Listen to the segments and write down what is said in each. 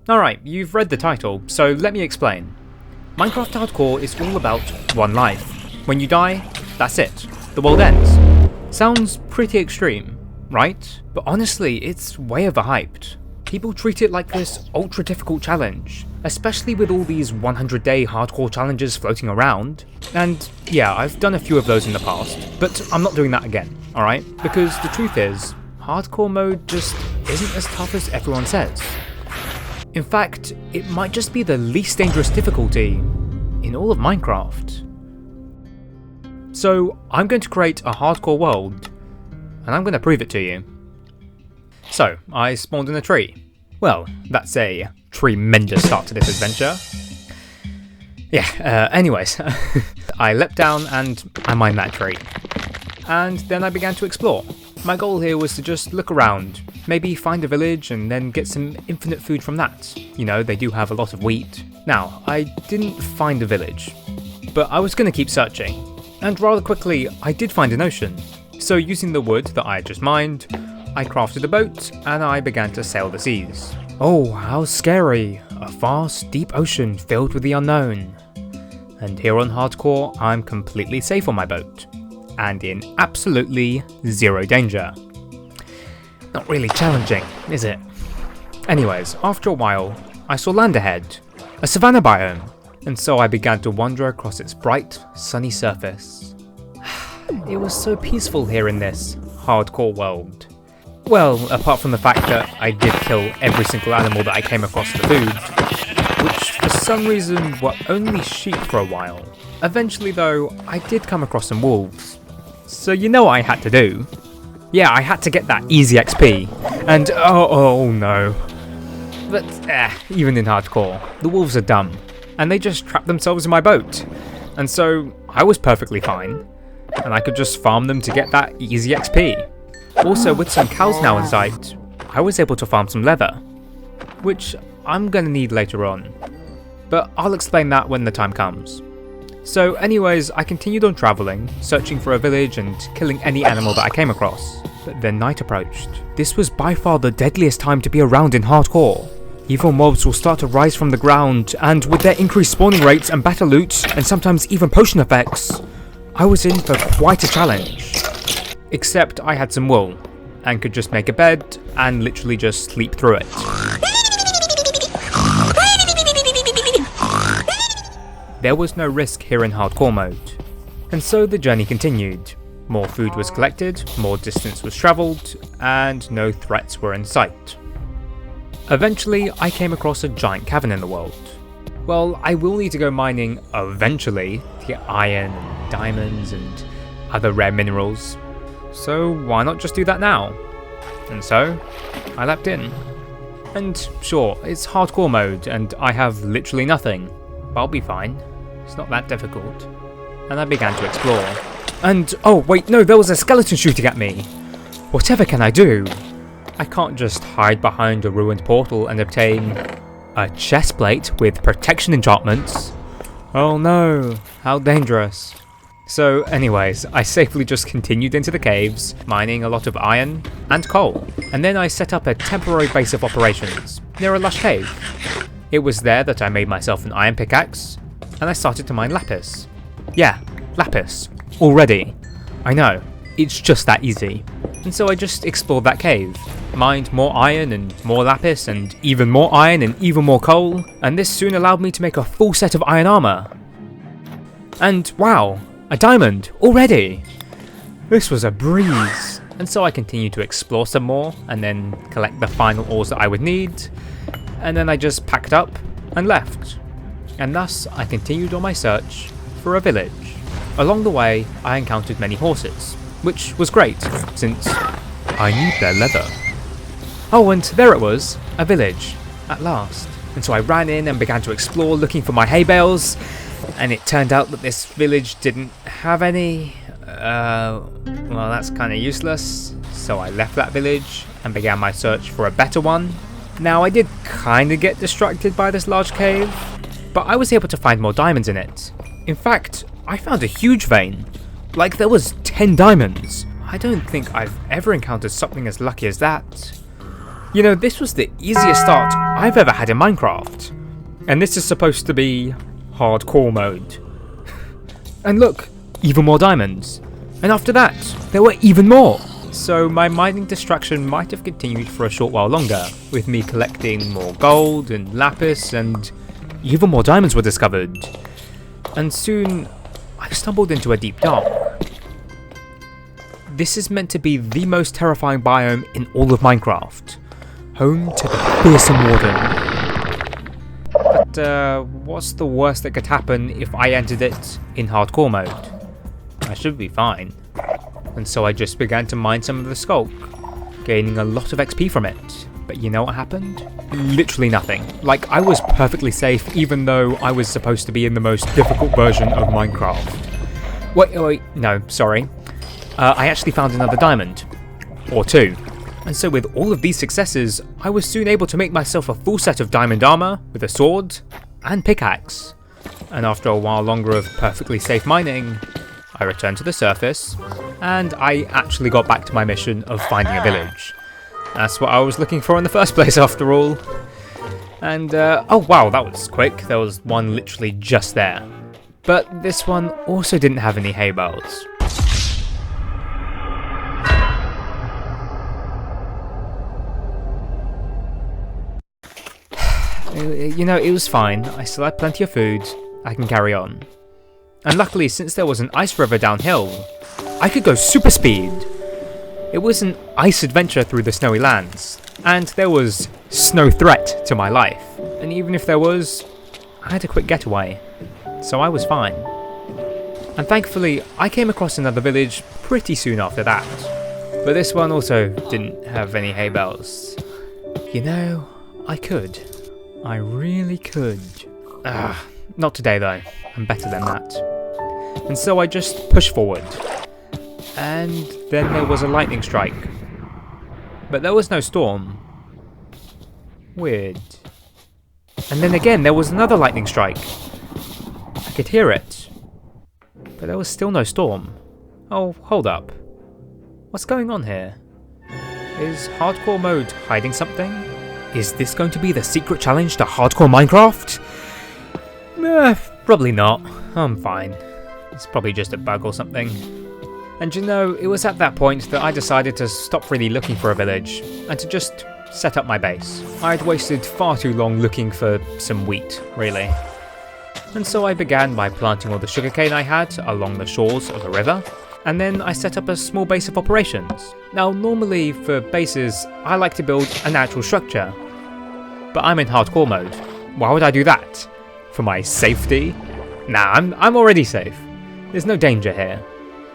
Alright, you've read the title, so let me explain. Minecraft Hardcore is all about one life. When you die, that's it. The world ends. Sounds pretty extreme, right? But honestly, it's way overhyped. People treat it like this ultra difficult challenge, especially with all these 100-day hardcore challenges floating around. And yeah, I've done a few of those in the past, but I'm not doing that again, alright? Because the truth is, hardcore mode just isn't as tough as everyone says. In fact, it might just be the least dangerous difficulty in all of Minecraft. So I'm going to create a hardcore world, and I'm going to prove it to you. So, I spawned in a tree. Well, that's a tremendous start to this adventure. Yeah, anyways, I leapt down and I mined that tree. And then I began to explore. My goal here was to just look around, maybe find a village and then get some infinite food from that. You know, they do have a lot of wheat. Now, I didn't find a village, but I was going to keep searching. And rather quickly, I did find an ocean. So using the wood that I had just mined, I crafted a boat and I began to sail the seas. Oh, how scary. A vast, deep ocean filled with the unknown. And here on Hardcore, I'm completely safe on my boat. And in absolutely zero danger. Not really challenging, is it? Anyways, after a while, I saw land ahead. A savanna biome. And so I began to wander across its bright, sunny surface. It was so peaceful here in this hardcore world. Well, apart from the fact that I did kill every single animal that I came across for food, which for some reason were only sheep for a while. Eventually though, I did come across some wolves. So you know what I had to do? Yeah, I had to get that easy XP, and oh no. But even in hardcore, the wolves are dumb, and they just trapped themselves in my boat. And so I was perfectly fine, and I could just farm them to get that easy XP. Also, with some cows now in sight, I was able to farm some leather, which I'm gonna need later on, but I'll explain that when the time comes. So anyways, I continued on travelling, searching for a village and killing any animal that I came across, but then night approached. This was by far the deadliest time to be around in hardcore. Evil mobs will start to rise from the ground, and with their increased spawning rates and better loot, and sometimes even potion effects, I was in for quite a challenge. Except I had some wool, and could just make a bed, and literally just sleep through it. There was no risk here in hardcore mode. And so the journey continued. More food was collected, more distance was travelled, and no threats were in sight. Eventually, I came across a giant cavern in the world. Well, I will need to go mining eventually to get iron and diamonds and other rare minerals. So why not just do that now? And so, I leapt in. And sure, it's hardcore mode and I have literally nothing, but I'll be fine. It's not that difficult. And I began to explore. And oh wait, no, there was a skeleton shooting at me! Whatever can I do? I can't just hide behind a ruined portal and obtain a chest plate with protection enchantments. Oh no, how dangerous. So anyways, I safely just continued into the caves, mining a lot of iron and coal. And then I set up a temporary base of operations near a lush cave. It was there that I made myself an iron pickaxe, and I started to mine lapis. Yeah, lapis. Already. I know, it's just that easy. And so I just explored that cave, mined more iron and more lapis and even more iron and even more coal, and this soon allowed me to make a full set of iron armour. And wow, a diamond already! This was a breeze. And so I continued to explore some more and then collect the final ores that I would need, and then I just packed up and left. And thus I continued on my search for a village. Along the way I encountered many horses, which was great since I need their leather. Oh, and there it was, a village, at last. And so I ran in and began to explore looking for my hay bales, and it turned out that this village didn't have any. Well, that's kind of useless. So I left that village and began my search for a better one. Now I did kind of get distracted by this large cave, but I was able to find more diamonds in it. In fact, I found a huge vein. Like there was 10 diamonds. I don't think I've ever encountered something as lucky as that. You know, this was the easiest start I've ever had in Minecraft. And this is supposed to be hardcore mode. And look, even more diamonds. And after that, there were even more. So my mining distraction might have continued for a short while longer, with me collecting more gold and lapis, and even more diamonds were discovered. And soon, I stumbled into a deep dark. This is meant to be the most terrifying biome in all of Minecraft, home to the fearsome warden. But what's the worst that could happen if I entered it in hardcore mode? I should be fine. And so I just began to mine some of the skulk, gaining a lot of XP from it. But you know what happened? Literally nothing. Like, I was perfectly safe even though I was supposed to be in the most difficult version of Minecraft. Wait, no, sorry. I actually found another diamond. Or two. And so with all of these successes, I was soon able to make myself a full set of diamond armor with a sword and pickaxe. And after a while longer of perfectly safe mining, I returned to the surface, and I actually got back to my mission of finding a village. That's what I was looking for in the first place after all. And oh wow, that was quick. There was one literally just there. But this one also didn't have any hay bales. You know, it was fine. I still had plenty of food. I can carry on. And luckily, since there was an ice river downhill, I could go super speed. It was an ice adventure through the snowy lands, and there was no threat to my life. And even if there was, I had a quick getaway, so I was fine. And thankfully, I came across another village pretty soon after that. But this one also didn't have any hay bales. You know, I could. I really could. Not today though. I'm better than that. And so I just pushed forward. And then there was a lightning strike. But there was no storm. Weird. And then again there was another lightning strike. I could hear it. But there was still no storm. Oh, hold up. What's going on here? Is hardcore mode hiding something? Is this going to be the secret challenge to hardcore Minecraft? Probably not. I'm fine. It's probably just a bug or something. And you know, it was at that point that I decided to stop really looking for a village and to just set up my base. I'd wasted far too long looking for some wheat, really. And so I began by planting all the sugarcane I had along the shores of a river, and then I set up a small base of operations. Now normally for bases, I like to build a natural structure, but I'm in hardcore mode. Why would I do that? For my safety? Nah, I'm already safe. There's no danger here.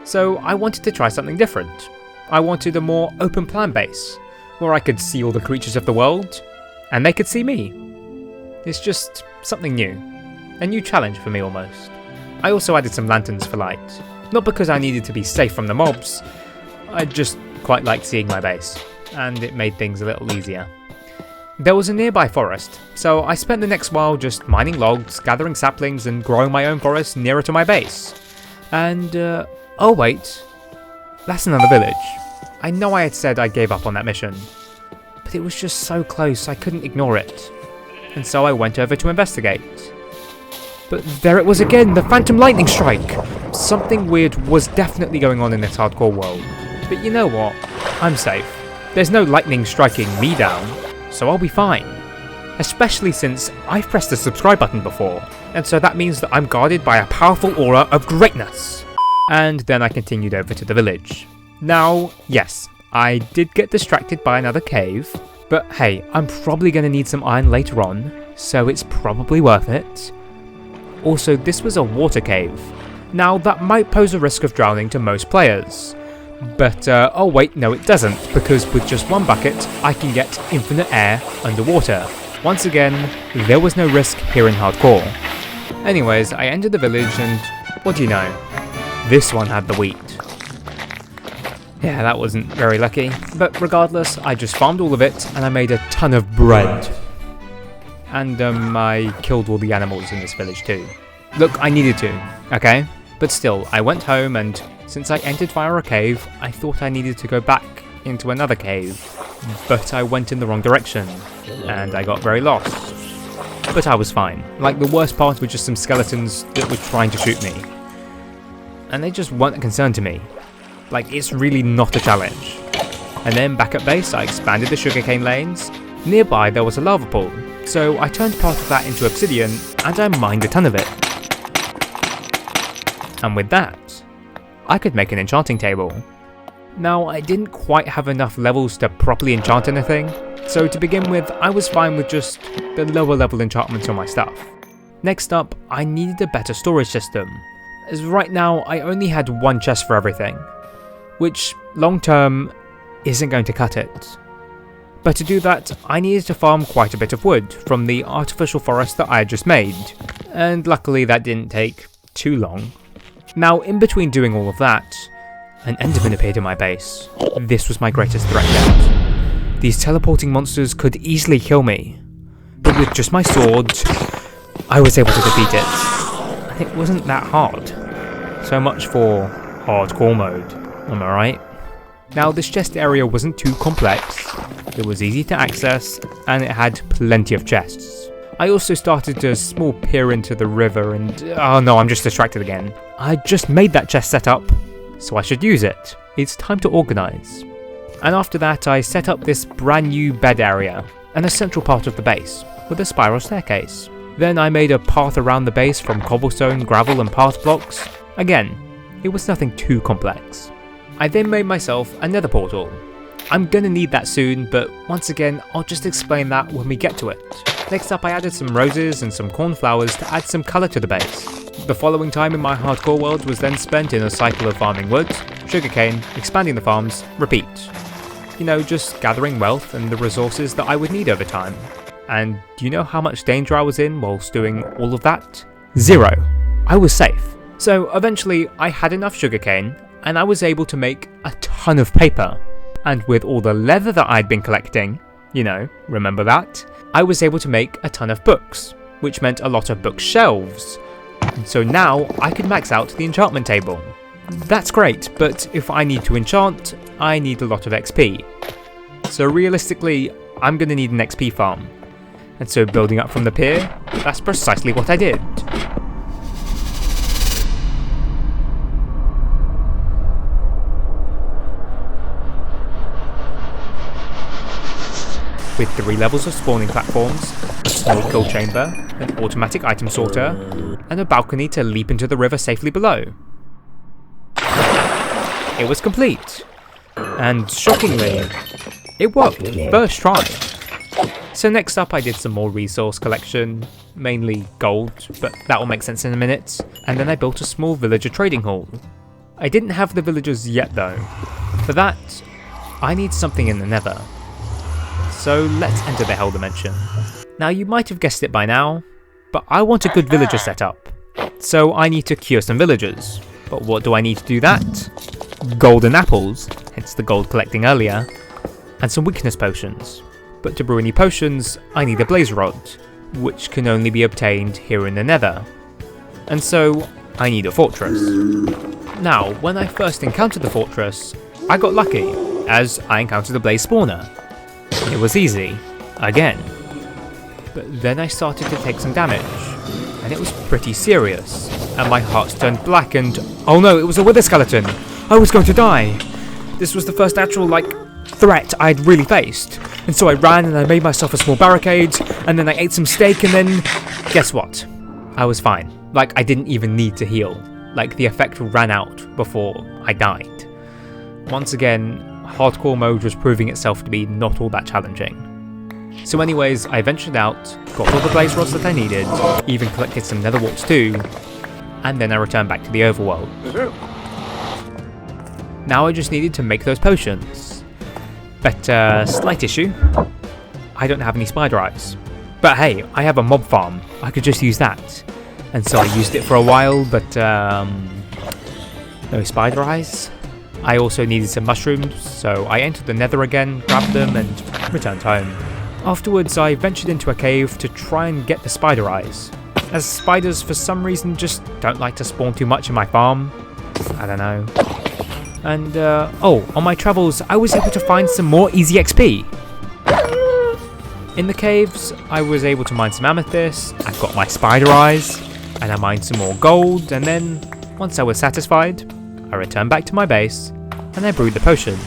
So I wanted to try something different. I wanted a more open plan base, where I could see all the creatures of the world, and they could see me. It's just something new. A new challenge for me almost. I also added some lanterns for light. Not because I needed to be safe from the mobs, I just quite liked seeing my base, and it made things a little easier. There was a nearby forest, so I spent the next while just mining logs, gathering saplings, and growing my own forest nearer to my base. And, oh wait, that's another village. I know I had said I gave up on that mission, but it was just so close I couldn't ignore it. And so I went over to investigate. But there it was again, the Phantom Lightning Strike! Something weird was definitely going on in this hardcore world. But you know what? I'm safe. There's no lightning striking me down, so I'll be fine. Especially since I've pressed the subscribe button before, and so that means that I'm guarded by a powerful aura of greatness. And then I continued over to the village. Now, yes, I did get distracted by another cave, but hey, I'm probably going to need some iron later on, so it's probably worth it. Also, this was a water cave. Now, that might pose a risk of drowning to most players. But, oh wait, no it doesn't, because with just one bucket, I can get infinite air underwater. Once again, there was no risk here in hardcore. Anyways, I entered the village and, what do you know? This one had the wheat. Yeah, that wasn't very lucky, but regardless, I just farmed all of it and I made a ton of bread. And I killed all the animals in this village too. Look, I needed to, okay? But still, I went home and since I entered via a cave, I thought I needed to go back into another cave, but I went in the wrong direction, and I got very lost. But I was fine. Like, the worst part were just some skeletons that were trying to shoot me. And they just weren't a concern to me. Like, it's really not a challenge. And then back at base, I expanded the sugarcane lanes. Nearby there was a lava pool, so I turned part of that into obsidian, and I mined a ton of it. And with that, I could make an enchanting table. Now, I didn't quite have enough levels to properly enchant anything, so to begin with, I was fine with just the lower level enchantments on my stuff. Next up, I needed a better storage system, as right now I only had one chest for everything, which long term isn't going to cut it. But to do that, I needed to farm quite a bit of wood from the artificial forest that I had just made, and luckily that didn't take too long. Now, in between doing all of that, an enderman appeared in my base. This was my greatest threat yet. These teleporting monsters could easily kill me, but with just my sword, I was able to defeat it. And it wasn't that hard. So much for hardcore mode, am I right? Now, this chest area wasn't too complex, it was easy to access, and it had plenty of chests. I also started a small peer into the river and... oh no, I'm just distracted again. I just made that chest setup, so I should use it. It's time to organise. And after that, I set up this brand new bed area, and a central part of the base, with a spiral staircase. Then I made a path around the base from cobblestone, gravel and path blocks. Again, it was nothing too complex. I then made myself a nether portal. I'm gonna need that soon, but once again, I'll just explain that when we get to it. Next up, I added some roses and some cornflowers to add some colour to the base. The following time in my hardcore world was then spent in a cycle of farming wood, sugarcane, expanding the farms, repeat. You know, just gathering wealth and the resources that I would need over time. And do you know how much danger I was in whilst doing all of that? 0. I was safe. So eventually, I had enough sugarcane, and I was able to make a ton of paper. And with all the leather that I'd been collecting, you know, remember that? I was able to make a ton of books, which meant a lot of bookshelves. So now I could max out the enchantment table. That's great, but if I need to enchant, I need a lot of XP. So realistically, I'm gonna need an XP farm. And so building up from the pier, that's precisely what I did. With 3 levels of spawning platforms, a small kill chamber, an automatic item sorter, and a balcony to leap into the river safely below. It was complete, and shockingly, it worked first try. So next up I did some more resource collection, mainly gold, but that will make sense in a minute, and then I built a small villager trading hall. I didn't have the villagers yet though. For that, I need something in the nether. So let's enter the Hell Dimension. Now you might have guessed it by now, but I want a good villager setup. So I need to cure some villagers. But what do I need to do that? Golden apples, hence the gold collecting earlier, and some weakness potions. But to brew any potions, I need a blaze rod, which can only be obtained here in the nether. And so I need a fortress. Now, when I first encountered the fortress, I got lucky, as I encountered a blaze spawner. It was easy, again. But then I started to take some damage, and it was pretty serious, and my heart turned black and... oh no, it was a wither skeleton! I was going to die! This was the first actual, threat I'd really faced, and so I ran and I made myself a small barricade, and then I ate some steak and then... guess what? I was fine. I didn't even need to heal. The effect ran out before I died. Once again, hardcore mode was proving itself to be not all that challenging. So anyways, I ventured out, got all the blaze rods that I needed, even collected some nether warts too, and then I returned back to the overworld. Now I just needed to make those potions. But slight issue, I don't have any spider eyes. But hey, I have a mob farm, I could just use that. And so I used it for a while, but no spider eyes. I also needed some mushrooms, so I entered the nether again, grabbed them and returned home. Afterwards I ventured into a cave to try and get the spider eyes, as spiders for some reason just don't like to spawn too much in my farm. I don't know. And on my travels I was able to find some more easy XP. In the caves I was able to mine some amethyst, I got my spider eyes, and I mined some more gold, and then once I was satisfied, I returned back to my base and I brewed the potions.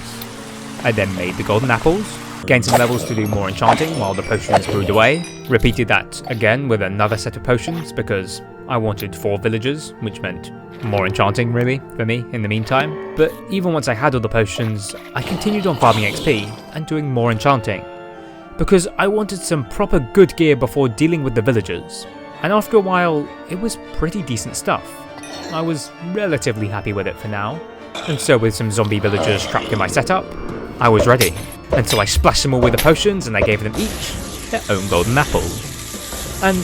I then made the golden apples, gained some levels to do more enchanting while the potions brewed away, repeated that again with another set of potions because I wanted 4 villagers, which meant more enchanting really for me in the meantime. But even once I had all the potions, I continued on farming XP and doing more enchanting, because I wanted some proper good gear before dealing with the villagers. And after a while, it was pretty decent stuff. I was relatively happy with it for now, and so with some zombie villagers trapped in my setup, I was ready. And so I splashed them all with the potions and I gave them each their own golden apple. And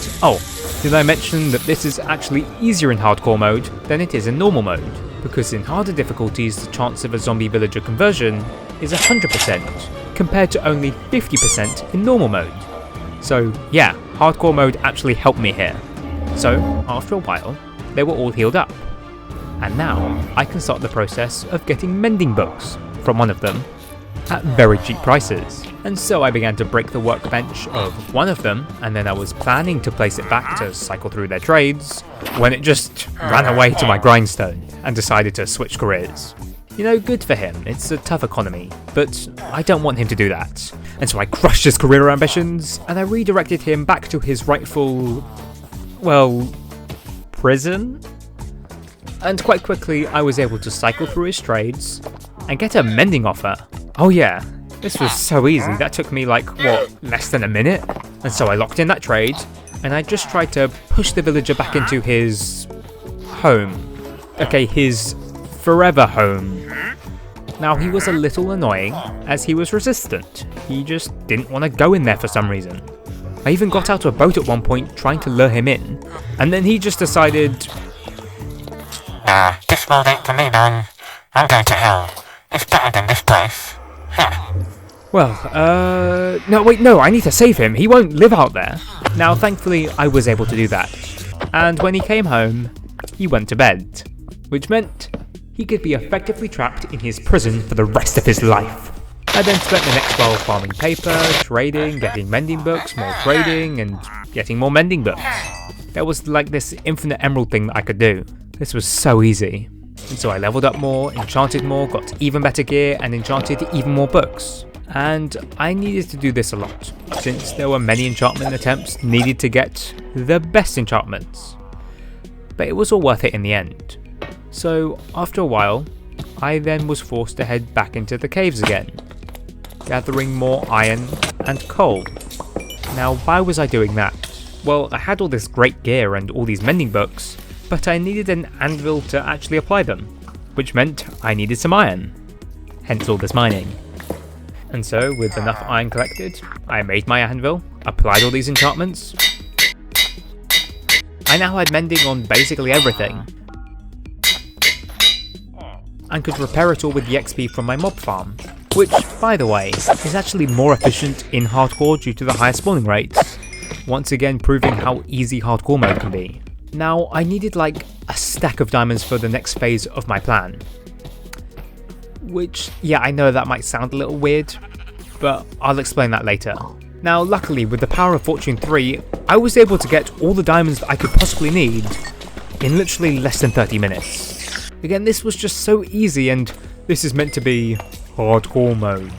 did I mention that this is actually easier in hardcore mode than it is in normal mode? Because in harder difficulties the chance of a zombie villager conversion is 100% compared to only 50% in normal mode. So yeah, hardcore mode actually helped me here. So after a while, they were all healed up. And now I can start the process of getting mending books from one of them at very cheap prices. And so I began to break the workbench of one of them, and then I was planning to place it back to cycle through their trades, when it just ran away to my grindstone and decided to switch careers. You know, good for him, it's a tough economy, but I don't want him to do that. And so I crushed his career ambitions, and I redirected him back to his rightful, well, prison? And quite quickly I was able to cycle through his trades and get a mending offer. Oh yeah, this was so easy, that took me like, less than a minute? And so I locked in that trade, and I just tried to push the villager back into his home. Okay, his forever home. Now he was a little annoying, as he was resistant. He just didn't want to go in there for some reason. I even got out of a boat at one point trying to lure him in, and then he just decided, Nah, this world ain't for me, man. I'm going to hell. It's better than this place. no, I need to save him, he won't live out there. Now thankfully I was able to do that, and when he came home, he went to bed, which meant he could be effectively trapped in his prison for the rest of his life. I then spent the next while farming paper, trading, getting mending books, more trading, and getting more mending books. There was like this infinite emerald thing that I could do. This was so easy. And so I leveled up more, enchanted more, got even better gear, and enchanted even more books. And I needed to do this a lot, since there were many enchantment attempts needed to get the best enchantments. But it was all worth it in the end. So after a while, I then was forced to head back into the caves again, gathering more iron and coal. Now why was I doing that? Well, I had all this great gear and all these mending books, but I needed an anvil to actually apply them, which meant I needed some iron, hence all this mining. And so, with enough iron collected, I made my anvil, applied all these enchantments. I now had mending on basically everything, and could repair it all with the XP from my mob farm, which, by the way, is actually more efficient in hardcore due to the higher spawning rates, once again proving how easy hardcore mode can be. Now, I needed like a stack of diamonds for the next phase of my plan. Which, yeah, I know that might sound a little weird, but I'll explain that later. Now, luckily, with the power of Fortune 3, I was able to get all the diamonds that I could possibly need in literally less than 30 minutes. Again, this was just so easy, and this is meant to be hardcore mode.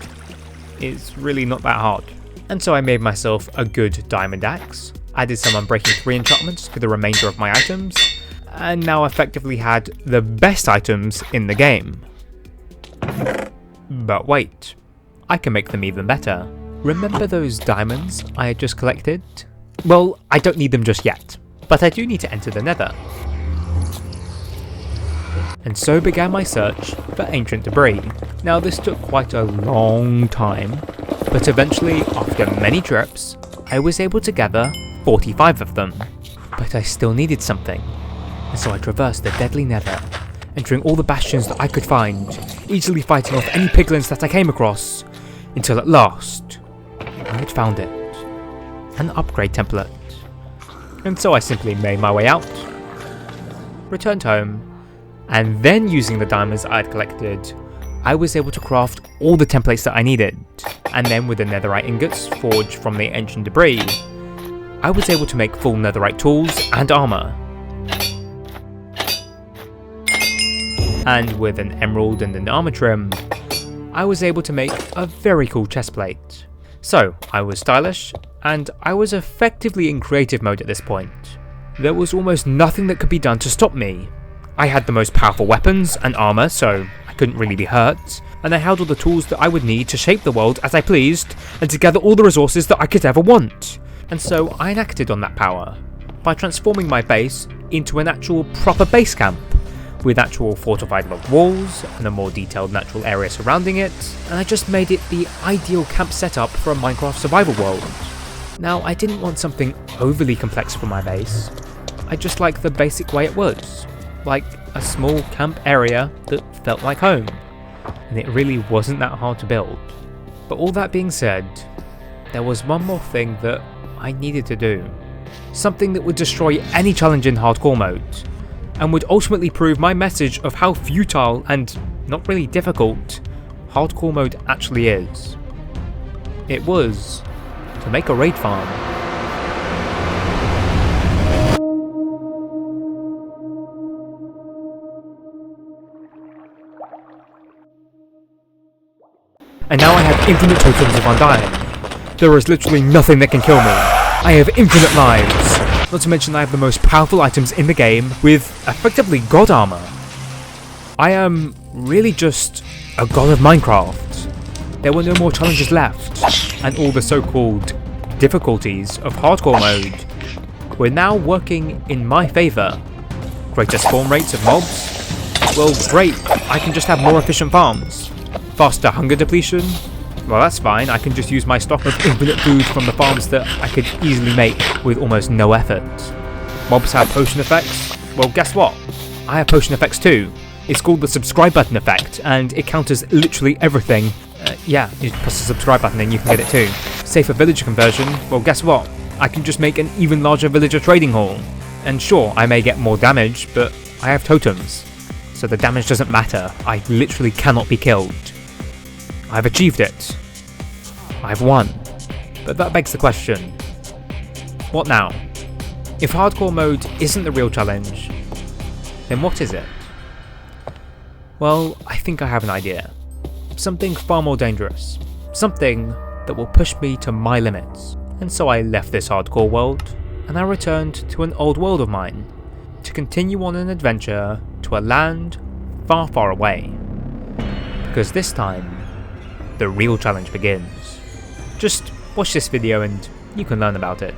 It's really not that hard. And so I made myself a good diamond axe, added some Unbreaking 3 enchantments to the remainder of my items, and now effectively had the best items in the game. But wait, I can make them even better. Remember those diamonds I had just collected? Well, I don't need them just yet, but I do need to enter the Nether. And so began my search for ancient debris. Now this took quite a long time, but eventually, after many trips, I was able to gather 45 of them. But I still needed something, and so I traversed the deadly Nether, entering all the bastions that I could find, easily fighting off any piglins that I came across, until at last, I had found it. An upgrade template. And so I simply made my way out, returned home, and then using the diamonds I had collected, I was able to craft all the templates that I needed, and then with the netherite ingots forged from the ancient debris, I was able to make full netherite tools and armour. And with an emerald and an armour trim, I was able to make a very cool chestplate. So, I was stylish, and I was effectively in creative mode at this point. There was almost nothing that could be done to stop me. I had the most powerful weapons and armour, so I couldn't really be hurt, and I held all the tools that I would need to shape the world as I pleased, and to gather all the resources that I could ever want. And so I enacted on that power, by transforming my base into an actual proper base camp, with actual fortified log walls, and a more detailed natural area surrounding it, and I just made it the ideal camp setup for a Minecraft survival world. Now, I didn't want something overly complex for my base, I just liked the basic way it was, like a small camp area that felt like home, and it really wasn't that hard to build. But all that being said, there was one more thing that I needed to do, something that would destroy any challenge in hardcore mode, and would ultimately prove my message of how futile and not really difficult hardcore mode actually is. It was to make a raid farm. And now I have infinite tokens of Undying. There is literally nothing that can kill me. I have infinite lives. Not to mention I have the most powerful items in the game with effectively god armor. I am really just a god of Minecraft. There were no more challenges left, and all the so-called difficulties of hardcore mode were now working in my favour. Greater spawn rates of mobs? Well great, I can just have more efficient farms. Faster hunger depletion? Well that's fine, I can just use my stock of infinite food from the farms that I could easily make with almost no effort. Mobs have potion effects? Well guess what? I have potion effects too. It's called the subscribe button effect, and it counters literally everything. Yeah, you press the subscribe button and you can get it too. Safer villager conversion? Well guess what? I can just make an even larger villager trading hall. And sure, I may get more damage, but I have totems. So the damage doesn't matter, I literally cannot be killed. I've achieved it. I've won. But that begs the question, what now? If hardcore mode isn't the real challenge, then what is it? Well, I think I have an idea. Something far more dangerous. Something that will push me to my limits. And so I left this hardcore world, and I returned to an old world of mine, to continue on an adventure to a land far, far away. Because this time, the real challenge begins. Just watch this video and you can learn about it.